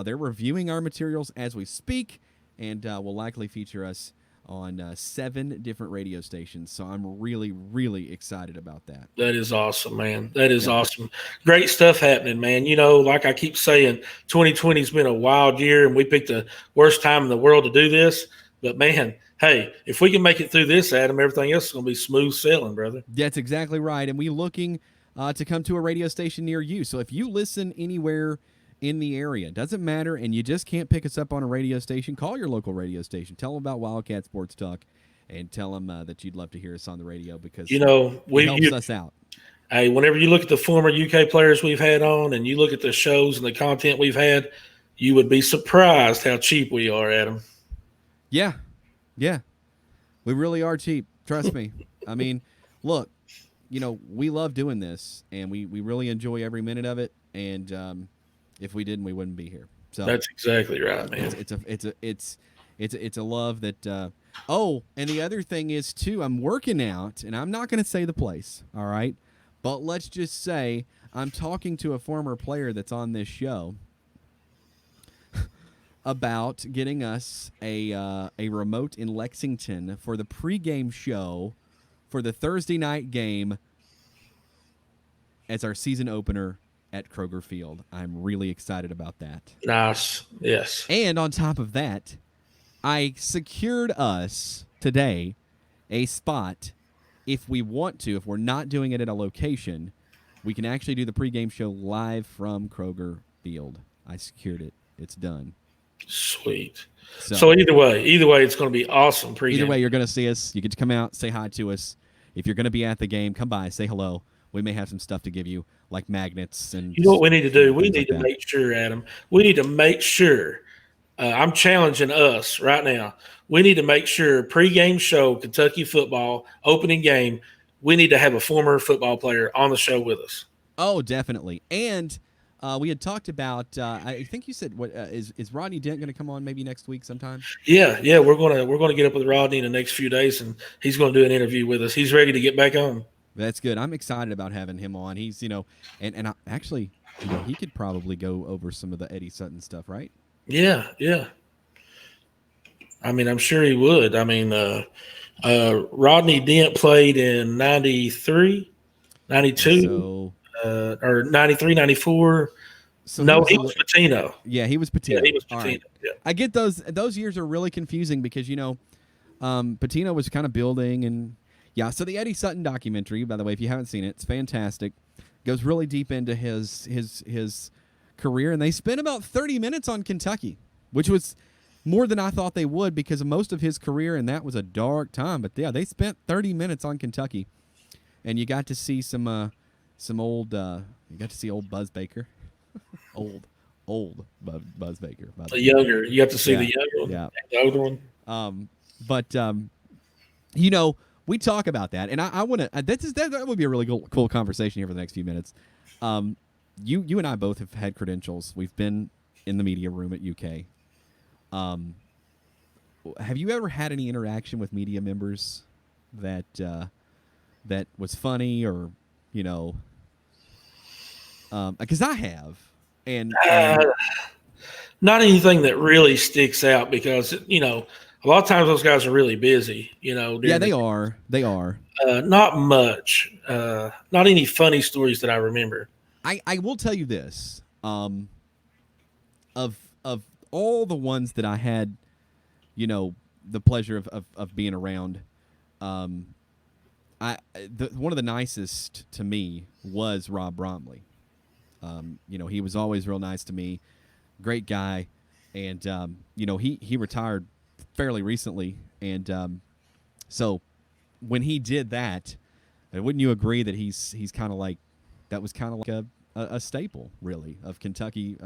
They're reviewing our materials as we speak, and will likely feature us on 7 different radio stations. So I'm really, really excited about that. That is awesome, man. That is awesome. Great stuff happening, man. Like I keep saying, 2020 has been a wild year, and we picked the worst time in the world to do this. But, man, hey, if we can make it through this, Adam, everything else is going to be smooth sailing, brother. That's exactly right. And we're looking to come to a radio station near you. So if you listen anywhere in the area, doesn't matter, and you just can't pick us up on a radio station, call your local radio station. Tell them about Wildcat Sports Talk, and tell them that you'd love to hear us on the radio because it helps us out. Hey, whenever you look at the former UK players we've had on and you look at the shows and the content we've had, you would be surprised how cheap we are, Adam. Yeah. We really are cheap. Trust me. I mean, look, we love doing this, and we really enjoy every minute of it, and if we didn't, we wouldn't be here. So that's exactly right, man. It's a love that. And the other thing is too, I'm working out, and I'm not going to say the place, all right? But let's just say I'm talking to a former player that's on this show about getting us a remote in Lexington for the pregame show for the Thursday night game as our season opener at Kroger Field. I'm really excited about that. Nice. Yes. And on top of that, I secured us today a spot if we want to, if we're not doing it at a location, we can actually do the pregame show live from Kroger Field. I secured it. It's done. Sweet. So either way, it's going to be awesome pregame. Either way, you're going to see us. You get to come out, say hi to us. If you're going to be at the game, come by, say hello. We may have some stuff to give you, like magnets. And you know what we need to do? We need to make sure, Adam. We need to make sure. I'm challenging us right now. We need to make sure pregame show, Kentucky football, opening game, we need to have a former football player on the show with us. Oh, definitely. And we had talked about. I think you said, "What is Rodney Dent going to come on maybe next week sometime?" Yeah. We're gonna get up with Rodney in the next few days, and he's going to do an interview with us. He's ready to get back on. That's good. I'm excited about having him on. He's and actually, he could probably go over some of the Eddie Sutton stuff, right? Yeah. I mean, I'm sure he would. I mean, Rodney Dent played in 93, 92, or 93, 94. So he was Patino. Yeah, he was Patino. Yeah, he was Patino. Right. Yeah. I get those years are really confusing because Patino was kind of building and so the Eddie Sutton documentary, by the way, if you haven't seen it, it's fantastic. Goes really deep into his career, and they spent about 30 minutes on Kentucky, which was more than I thought they would because of most of his career, and that was a dark time. But yeah, they spent 30 minutes on Kentucky, and you got to see some old you got to see old Buzz Baker, old Buzz Baker. The younger, you have to see the younger one, the older one. But we talk about that, and I want to. That would be a really cool conversation here for the next few minutes. You and I both have had credentials. We've been in the media room at UK. Have you ever had any interaction with media members that was funny or because I have, and not anything that really sticks out because a lot of times those guys are really busy, Yeah, they are. Not much. Not any funny stories that I remember. I will tell you this. Of all the ones that I had, the pleasure of being around, one of the nicest to me was Rob Bromley. He was always real nice to me. Great guy. And, he retired fairly recently, and so when he did that, wouldn't you agree that he's kind of like that was kind of like a staple, really, of Kentucky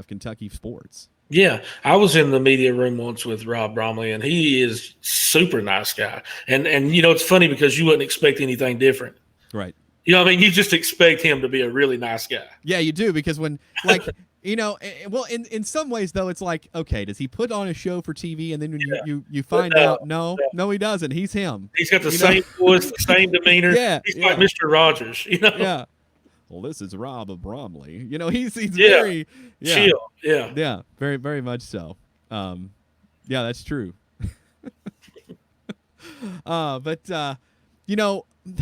sports? Yeah, I was in the media room once with Rob Bromley, and he is super nice guy. And it's funny because you wouldn't expect anything different, right? You just expect him to be a really nice guy. Yeah, you do, because when well, in some ways, though, it's like, okay, does he put on a show for TV and then when you find out, no, he doesn't. He's him. He's got the same voice, the same demeanor. Yeah, he's like Mr. Rogers, Yeah. Well, this is Rob of Bromley. He's very chill. Yeah. Yeah, very, very much so. Yeah, that's true. But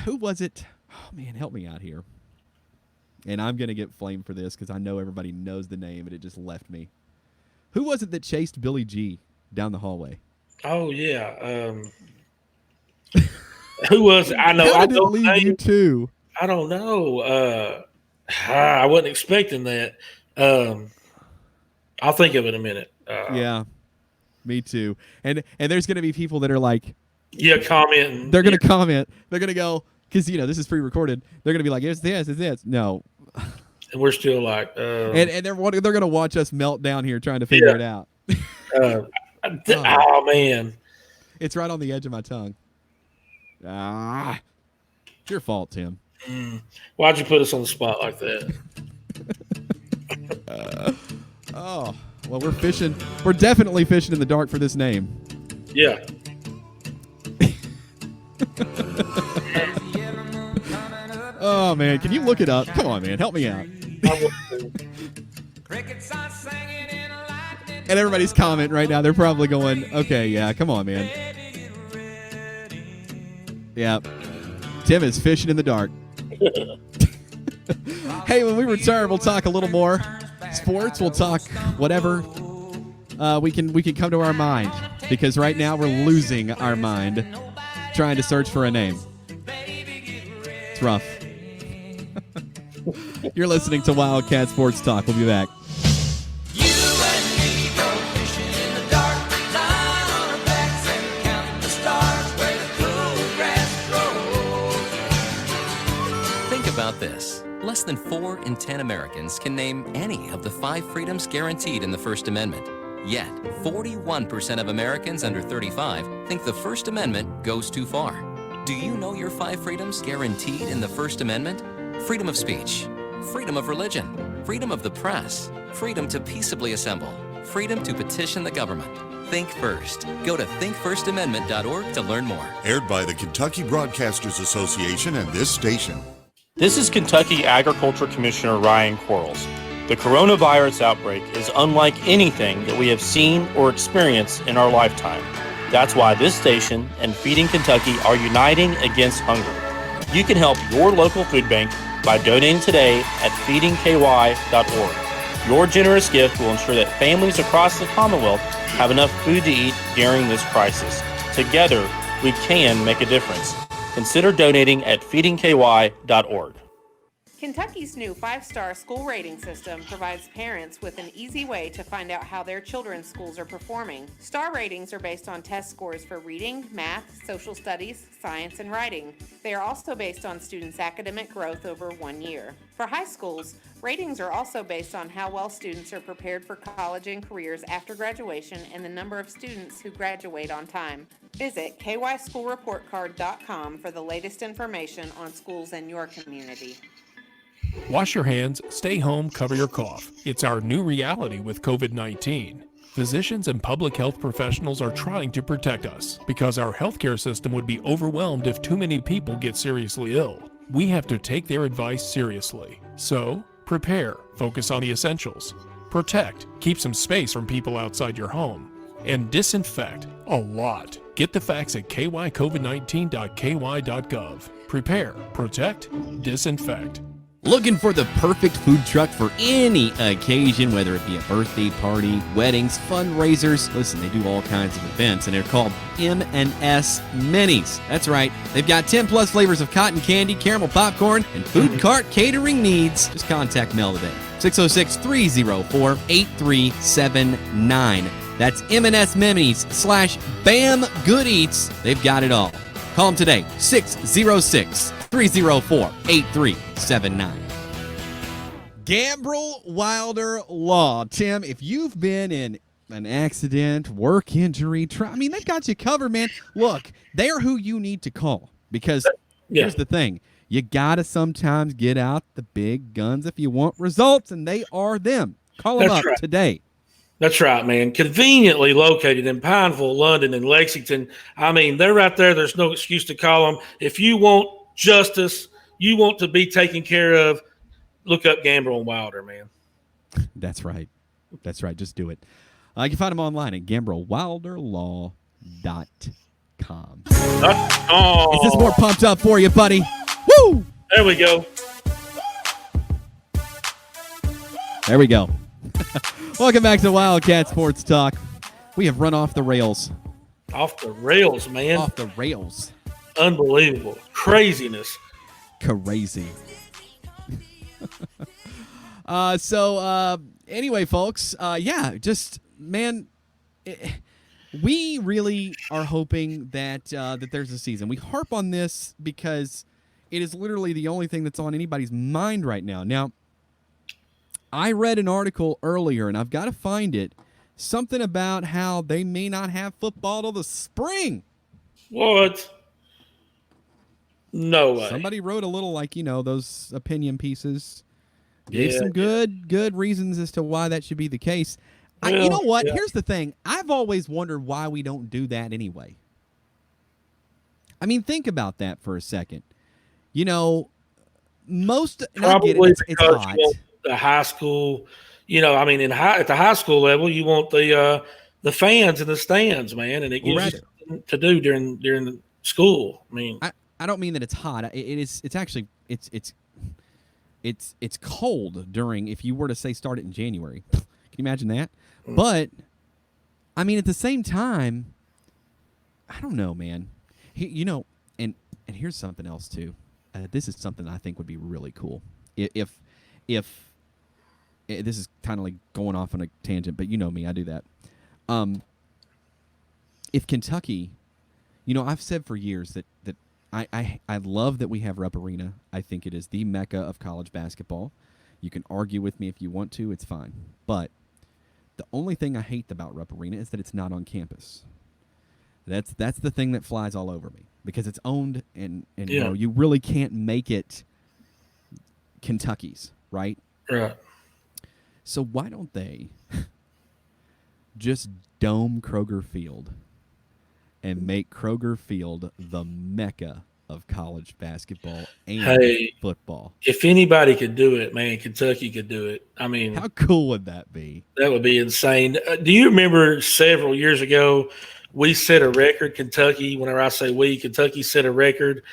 who was it? Oh, man, help me out here. And I'm going to get flamed for this because I know everybody knows the name, and it just left me. Who was it that chased Billy G down the hallway? Oh, yeah. Who was it? I know. How did it leave you too? I don't know. I wasn't expecting that. I'll think of it in a minute. Yeah, me too. And there's going to be people that are like, commenting. They're going to comment. They're going to go, because this is pre-recorded. They're going to be like, it's this. No. And we're still like, and they're going to watch us melt down here trying to figure it out. Oh man, it's right on the edge of my tongue. It's your fault, Tim. Why'd you put us on the spot like that? Well, we're fishing. We're definitely fishing in the dark for this name. Yeah. Oh man, can you look it up? Come on, man, help me out. And everybody's commenting right now. They're probably going, okay, yeah, come on, man. Yeah. Tim is fishing in the dark. Hey, when we return, we'll talk a little more sports. We'll talk whatever we can come to our mind, because right now we're losing our mind trying to search for a name. It's rough. You're listening to Wildcat Sports Talk. We'll be back. Think about this. Less than 4 in 10 Americans can name any of the 5 freedoms guaranteed in the First Amendment. Yet, 41% of Americans under 35 think the First Amendment goes too far. Do you know your 5 freedoms guaranteed in the First Amendment? Freedom of speech, freedom of religion, freedom of the press, freedom to peaceably assemble, freedom to petition the government. Think first. Go to thinkfirstamendment.org to learn more. Aired by the Kentucky Broadcasters Association and this station. This is Kentucky Agriculture Commissioner Ryan Quarles. The coronavirus outbreak is unlike anything that we have seen or experienced in our lifetime. That's why this station and Feeding Kentucky are uniting against hunger. You can help your local food bank by donating today at feedingky.org. Your generous gift will ensure that families across the Commonwealth have enough food to eat during this crisis. Together, we can make a difference. Consider donating at feedingky.org. Kentucky's new 5-star school rating system provides parents with an easy way to find out how their children's schools are performing. Star ratings are based on test scores for reading, math, social studies, science, and writing. They are also based on students' academic growth over 1 year. For high schools, ratings are also based on how well students are prepared for college and careers after graduation and the number of students who graduate on time. Visit kyschoolreportcard.com for the latest information on schools in your community. Wash your hands, stay home, cover your cough. It's our new reality with COVID-19. Physicians and public health professionals are trying to protect us because our healthcare system would be overwhelmed if too many people get seriously ill. We have to take their advice seriously. So, prepare, focus on the essentials. Protect, keep some space from people outside your home. And disinfect, a lot. Get the facts at kycovid19.ky.gov. Prepare, protect, disinfect. Looking for the perfect food truck for any occasion, whether it be a birthday party, weddings, fundraisers. Listen, they do all kinds of events, and they're called M&S Minis. That's right. They've got 10-plus flavors of cotton candy, caramel popcorn, and food cart catering needs. Just contact Mel today. 606-304-8379. That's M&S Minis / BAM Good Eats. They've got it all. Call them today, 606-304-8379. Gambrel Wilder Law. Tim, if you've been in an accident, work injury, they've got you covered, man. Look, they're who you need to call because here's the thing. You got to sometimes get out the big guns if you want results, and they are them. Call them up today. That's right, man. Conveniently located in Pineville, London, and Lexington. They're right there. There's no excuse to call them. If you want justice, you want to be taken care of, look up Gambrel and Wilder, man. That's right. That's right. Just do it. You can find them online at gambrelwilderlaw.com. Is this more pumped up for you, buddy? Woo! There we go. There we go. Welcome back to Wildcat Sports Talk. We have run off the rails. Off the rails, man. Off the rails. Unbelievable. Craziness. Crazy. Anyway, folks, we really are hoping that there's a season. We harp on this because it is literally the only thing that's on anybody's mind right now. Now, I read an article earlier, and I've got to find it, something about how they may not have football till the spring. What? No way. Somebody wrote a little, those opinion pieces. Gave some good reasons as to why that should be the case. You know what? Yeah. Here's the thing. I've always wondered why we don't do that anyway. Think about that for a second. Probably it's hot. The high school, at the high school level, you want the fans in the stands, man, and it gives you something to do during the school. I don't mean that it's hot. It's actually cold during, if you were to say start it in January. Can you imagine that? But at the same time, I don't know, man. And here's something else too. This is something I think would be really cool. If if this is kind of like going off on a tangent, but you know me, I do that. If Kentucky, I've said for years that I love that we have Rupp Arena. I think it is the mecca of college basketball. You can argue with me if you want to, it's fine. But the only thing I hate about Rupp Arena is that it's not on campus. That's the thing that flies all over me, because it's owned and you really can't make it Kentucky's, right? Right. So why don't they just dome Kroger Field and make Kroger Field the mecca of college basketball and football? If anybody could do it, man, Kentucky could do it. I mean, how cool would that be? That would be insane. Do you remember several years ago, we set a record, Kentucky, whenever I say we, Kentucky set a record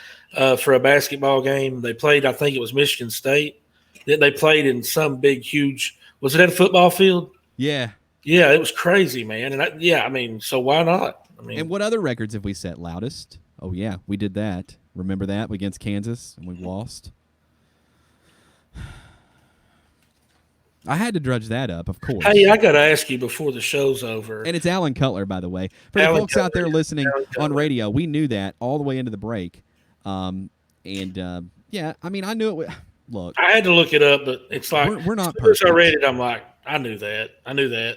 for a basketball game. They played, I think it was Michigan State. Then they played in some big, huge – was it at a football field? Yeah. Yeah, it was crazy, man. And, so why not? And what other records have we set? Loudest? Oh, yeah, we did that. Remember that against Kansas, and we lost? I had to drudge that up, of course. Hey, I got to ask you before the show's over. And it's Alan Cutler, by the way. For the folks out there listening on radio, we knew that all the way into the break. Yeah, I mean, I knew it. Look, I had to look it up, but it's like we're not as soon as perfect. I read it, I'm like, I knew that.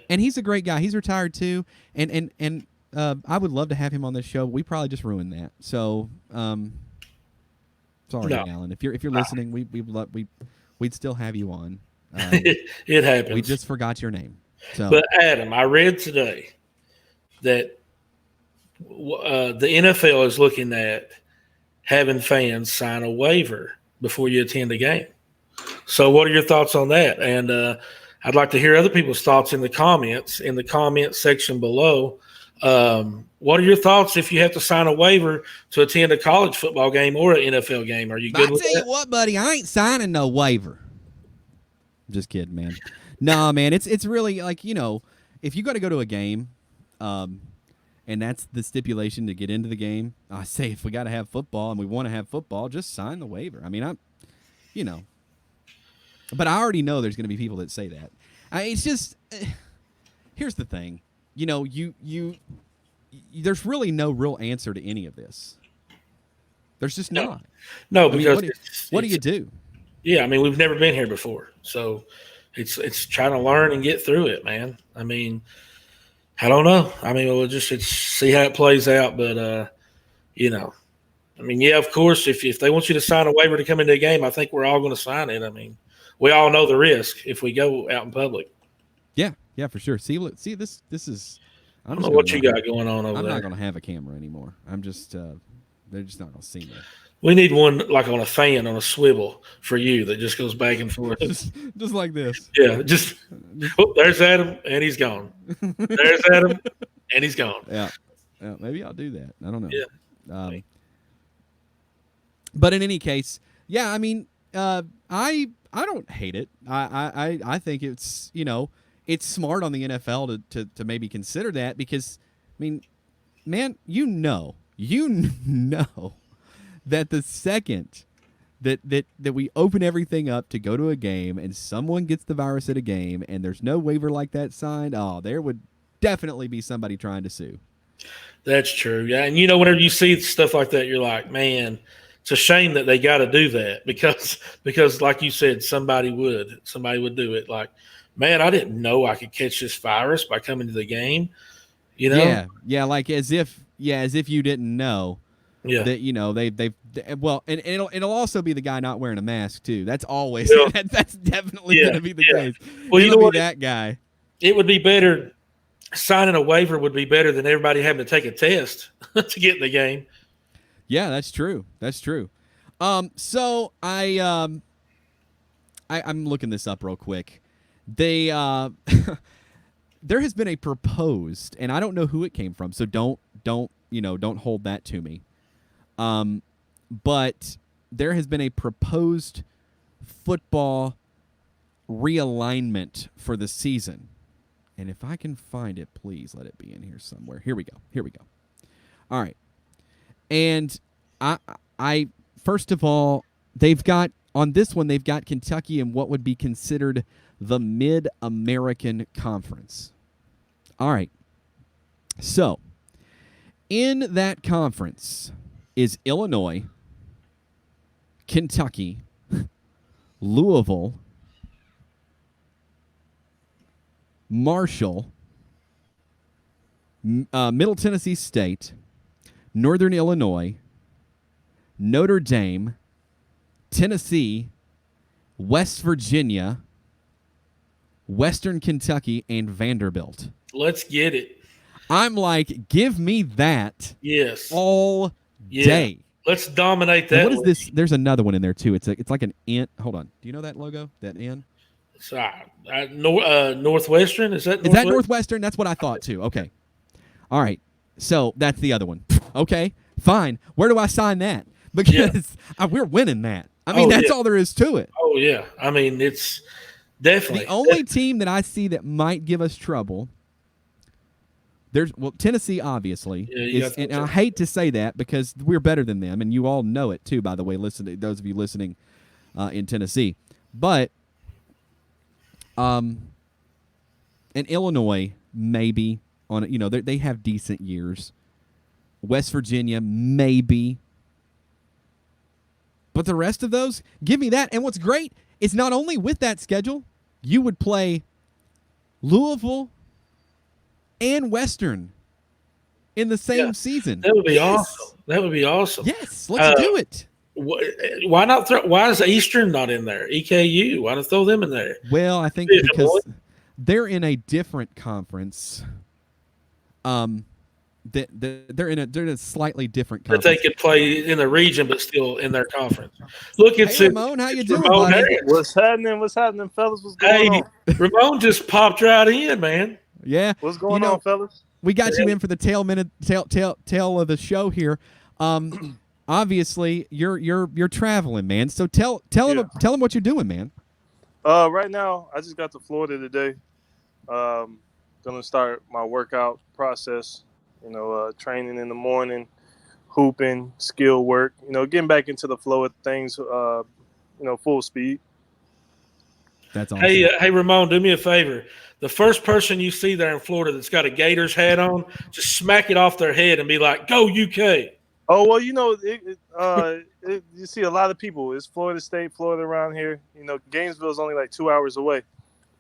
And he's a great guy. He's retired too, and I would love to have him on this show. We probably just ruined that. So, sorry, Alan. If you're listening, we'd still have you on. It happens. We just forgot your name. So. But Adam, I read today that the NFL is looking at having fans sign a waiver before you attend a game. So what are your thoughts on that? And I'd like to hear other people's thoughts in the comments, in the comment section below. What are your thoughts if you have to sign a waiver to attend a college football game or an NFL game? Are you good with that? I tell you what, buddy, I ain't signing no waiver. Just kidding, man. Nah, man, it's really like, if you got to go to a game, and that's the stipulation to get into the game, I say if we got to have football and we want to have football, just sign the waiver. I mean, but I already know there's going to be people that say that. It's just, here's the thing. There's really no real answer to any of this. There's just not. No, because what do you do? Yeah, I mean, we've never been here before, so it's trying to learn and get through it, man. I mean, I don't know. I mean, we'll just see how it plays out, but I mean, yeah, of course, if they want you to sign a waiver to come into a game, I think we're all going to sign it. I mean, we all know the risk if we go out in public. Yeah, for sure. See, this is. I don't know what you got going on over there. I'm not going to have a camera anymore. I'm just. They're just not going to see me. We need one like on a fan on a swivel for you that just goes back and forth. just like this. Yeah, there's Adam, and he's gone. There's Adam, and he's gone. Yeah, maybe I'll do that. I don't know. Yeah. But in any case, yeah, I mean, I don't hate it. I think it's it's smart on the NFL to maybe consider that, because I mean, man, you know that the second that we open everything up to go to a game and someone gets the virus at a game and there's no waiver like that signed, there would definitely be somebody trying to sue. That's true. Yeah. And whenever you see stuff like that, you're like, man, it's a shame that they got to do that because like you said, somebody would do it. Like, man, I didn't know I could catch this virus by coming to the game. Yeah. Like as if you didn't know. Yeah. That and it'll also be the guy not wearing a mask too. That's always that's definitely going to be the case. Well, it'll be that guy. It would be better. Signing a waiver would be better than everybody having to take a test to get in the game. Yeah, that's true. So I'm looking this up real quick. They there has been a proposed, and I don't know who it came from, so don't hold that to me. But there has been a proposed football realignment for the season. And if I can find it, please let it be in here somewhere. Here we go. All right. And I first of all, they've got on this one, they've got Kentucky in what would be considered the Mid-American Conference. All right. So, in that conference is Illinois, Kentucky, Louisville, Marshall, Middle Tennessee State, Northern Illinois, Notre Dame, Tennessee, West Virginia, Western Kentucky, and Vanderbilt. Let's get it. I'm like, give me that Yes. all day. Let's dominate that. And what is this? There's another one in there, too. It's like an N. Hold on. Do you know that logo? That N? Northwestern? Is that Northwestern? Is that Northwestern? That's what I thought, too. Okay. All right. So that's the other one. Okay. Fine. Where do I sign that? Because we're winning that. I mean, that's all there is to it. Oh, yeah. I mean, it's definitely. The only team that I see that might give us trouble, Tennessee, obviously. Yeah, and I hate to say that because we're better than them, and you all know it, too, by the way, those of you listening in Tennessee. But and Illinois, maybe, they have decent years. West Virginia, maybe. But the rest of those, give me that. And what's great is not only with that schedule, you would play Louisville and Western in the same season. That would be awesome. That would be awesome. Yes, let's do it. Why not? Why is Eastern not in there? EKU. Why not throw them in there? Well, I think because they're in a different conference. They're in a slightly different conference. That they could play in the region, but still in their conference. Look, it's Ramon. How you doing, Ramon buddy? What's happening? What's happening, fellas? What's going on? Ramon just popped right in, man. Yeah. What's going on, fellas? We got you in for the tail of the show here. Obviously, you're traveling, man. So tell them what you're doing, man. Right now, I just got to Florida today. Gonna start my workout process. Training in the morning, hooping, skill work. Getting back into the flow of things. Full speed. That's awesome. Hey, Ramon, do me a favor. The first person you see there in Florida that's got a Gators hat on, just smack it off their head and be like, "Go UK!" Oh well, you see a lot of people. It's Florida State, Florida around here. Gainesville is only like 2 hours away.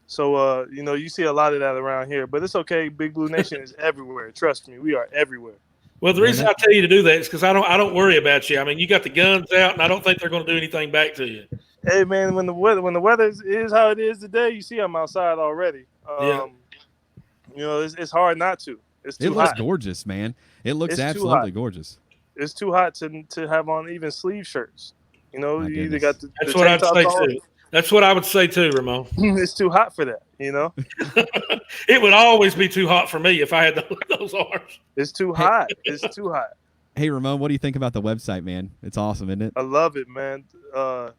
So, you see a lot of that around here. But it's okay. Big Blue Nation is everywhere. Trust me, we are everywhere. Well, the reason I tell you to do that is because I don't worry about you. I mean, you got the guns out, and I don't think they're going to do anything back to you. Hey, man, when the weather is how it is today, you see I'm outside already. It's hard not to. It's too hot. It looks gorgeous, man. It looks absolutely gorgeous. It's too hot to have on even sleeve shirts. You either got the That's what I'd say too. That's what I would say too, Ramon. It's too hot for that, It would always be too hot for me if I had those arms. It's too hot. It's too hot. Hey, Ramon, what do you think about the website, man? It's awesome, isn't it? I love it, man. The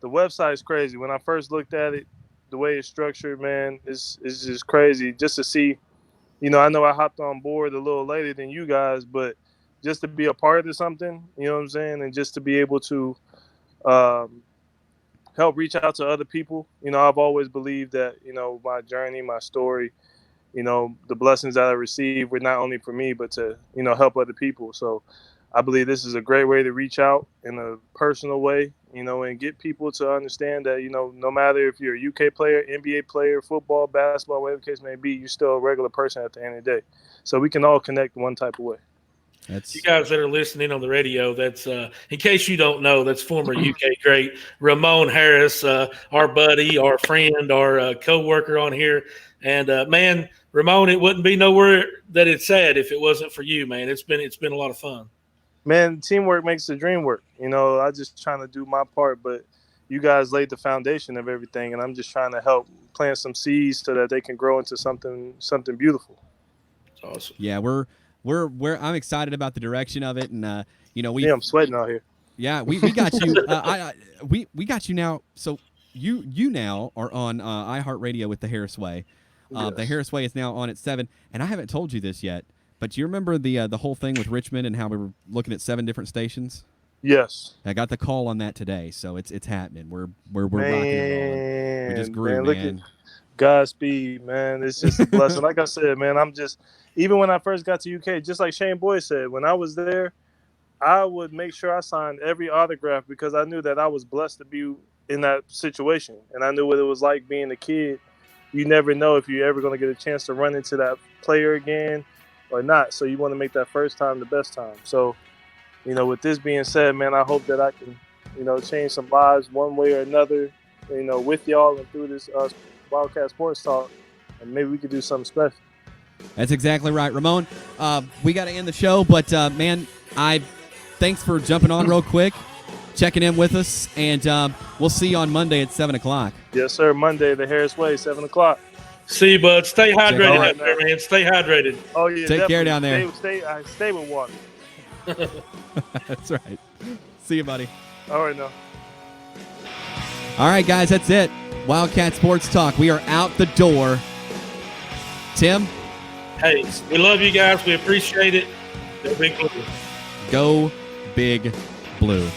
website's crazy. When I first looked at it, the way it's structured, man, it's just crazy. Just to see, I know I hopped on board a little later than you guys, but just to be a part of something, you know what I'm saying, and just to be able to help reach out to other people. I've always believed that, my journey, my story, the blessings that I received were not only for me, but to, help other people. So I believe this is a great way to reach out in a personal way, and get people to understand that, no matter if you're a UK player, NBA player, football, basketball, whatever the case may be, you're still a regular person at the end of the day. So we can all connect one type of way. You guys that are listening on the radio, that's in case you don't know, that's former UK great Ramon Harris, our buddy, our friend, our co-worker on here. And man, Ramon, it wouldn't be nowhere that it's at if it wasn't for you, man. It's been a lot of fun. Man, teamwork makes the dream work. I just trying to do my part, but you guys laid the foundation of everything, and I'm just trying to help plant some seeds so that they can grow into something beautiful. It's awesome. Yeah, I'm excited about the direction of it, and I'm sweating out here. Yeah, we got you. We got you now. So you now are on iHeartRadio with the Harris Way. Yes. The Harris Way is now on at 7, and I haven't told you this yet, but do you remember the whole thing with Richmond and how we were looking at 7 different stations? Yes. I got the call on that today, so it's happening. We're rocking and rolling. We just grew, look man. at Godspeed, man. It's just a blessing. Like I said, man, even when I first got to UK, just like Shane Boyd said, when I was there, I would make sure I signed every autograph because I knew that I was blessed to be in that situation. And I knew what it was like being a kid. You never know if you're ever going to get a chance to run into that player again or not. So you want to make that first time the best time. So, with this being said, man, I hope that I can, change some lives one way or another, with y'all and through this Wildcat Sports Talk. And maybe we could do something special. That's exactly right. Ramon, we got to end the show, but, man, thanks for jumping on real quick, checking in with us, and we'll see you on Monday at 7 o'clock. Yes, sir. Monday, the Harris Way, 7 o'clock. See you, bud. Stay hydrated out there, man. Stay hydrated. Oh, yeah, Take care down there. Stay with water. That's right. See you, buddy. All right, now. All right, guys, that's it. Wildcat Sports Talk. We are out the door. Tim? Hey, we love you guys. We appreciate it. Go Big Blue. Go Big Blue.